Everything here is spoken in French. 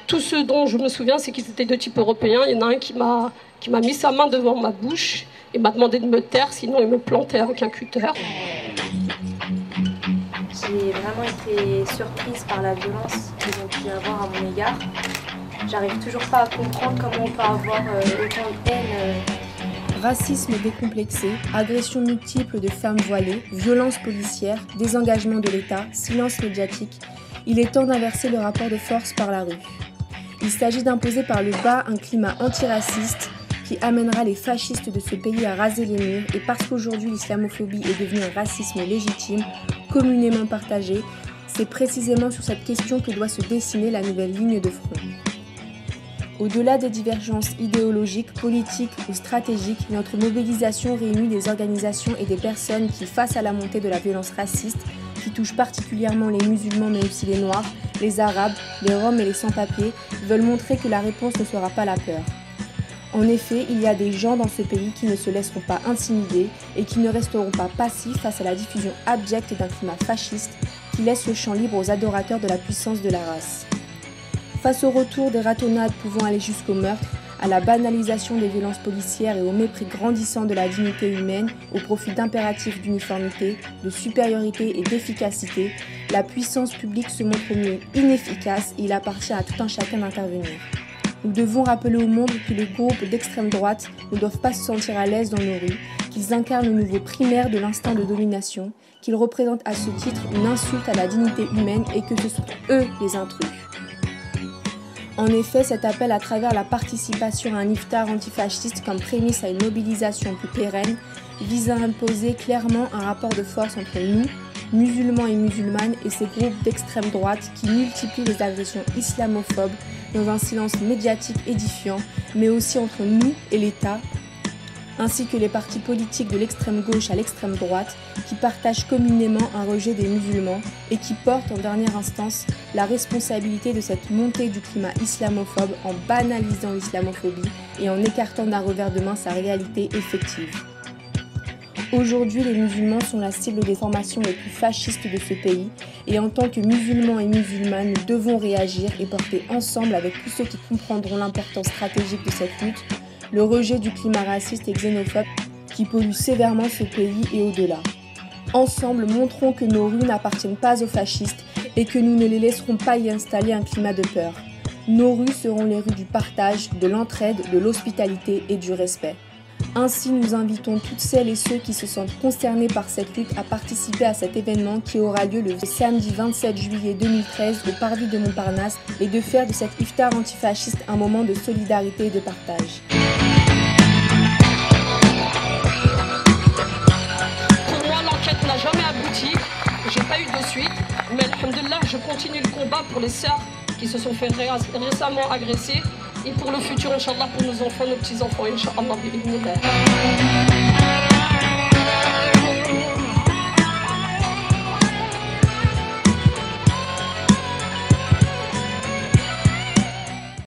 Tout ce dont je me souviens, c'est qu'ils étaient de type européen. Il y en a un qui m'a mis sa main devant ma bouche et m'a demandé de me taire, sinon il me plantait avec un cutter. J'ai vraiment été surprise par la violence qu'ils ont pu avoir à mon égard. J'arrive toujours pas à comprendre comment on peut avoir autant de haine. Racisme décomplexé, agressions multiples de femmes voilées, violences policières, désengagement de l'État, silence médiatique. Il est temps d'inverser le rapport de force par la rue. Il s'agit d'imposer par le bas un climat antiraciste qui amènera les fascistes de ce pays à raser les murs, et parce qu'aujourd'hui l'islamophobie est devenue un racisme légitime, communément partagé, c'est précisément sur cette question que doit se dessiner la nouvelle ligne de front. Au-delà des divergences idéologiques, politiques ou stratégiques, notre mobilisation réunit des organisations et des personnes qui, face à la montée de la violence raciste, qui touche particulièrement les musulmans mais aussi les noirs, les arabes, les roms et les sans-papiers, veulent montrer que la réponse ne sera pas la peur. En effet, il y a des gens dans ce pays qui ne se laisseront pas intimider et qui ne resteront pas passifs face à la diffusion abjecte d'un climat fasciste qui laisse le champ libre aux adorateurs de la puissance de la race. Face au retour des ratonnades pouvant aller jusqu'au meurtre, à la banalisation des violences policières et au mépris grandissant de la dignité humaine au profit d'impératifs d'uniformité, de supériorité et d'efficacité, la puissance publique se montre au mieux inefficace et il appartient à tout un chacun d'intervenir. Nous devons rappeler au monde que les groupes d'extrême droite ne doivent pas se sentir à l'aise dans nos rues, qu'ils incarnent le niveau primaire de l'instinct de domination, qu'ils représentent à ce titre une insulte à la dignité humaine et que ce sont eux les intrus. En effet, cet appel à travers la participation à un iftar antifasciste comme prémisse à une mobilisation plus pérenne vise à imposer clairement un rapport de force entre nous, musulmans et musulmanes, et ces groupes d'extrême droite qui multiplient les agressions islamophobes dans un silence médiatique édifiant, mais aussi entre nous et l'État, ainsi que les partis politiques de l'extrême gauche à l'extrême droite qui partagent communément un rejet des musulmans et qui portent en dernière instance la responsabilité de cette montée du climat islamophobe en banalisant l'islamophobie et en écartant d'un revers de main sa réalité effective. Aujourd'hui, les musulmans sont la cible des formations les plus fascistes de ce pays et en tant que musulmans et musulmanes, nous devons réagir et porter ensemble avec tous ceux qui comprendront l'importance stratégique de cette lutte le rejet du climat raciste et xénophobe qui pollue sévèrement ce pays et au-delà. Ensemble, montrons que nos rues n'appartiennent pas aux fascistes et que nous ne les laisserons pas y installer un climat de peur. Nos rues seront les rues du partage, de l'entraide, de l'hospitalité et du respect. Ainsi, nous invitons toutes celles et ceux qui se sentent concernés par cette lutte à participer à cet événement qui aura lieu le samedi 27 juillet 2013 au Parvis de Montparnasse et de faire de cet iftar antifasciste un moment de solidarité et de partage. Pour moi, l'enquête n'a jamais abouti, j'ai pas eu de suite, mais alhamdoulilah, je continue le combat pour les sœurs qui se sont fait récemment agresser et pour le futur, Inch'Allah, pour nos enfants, nos petits-enfants, Inch'Allah, bi'idhnillah.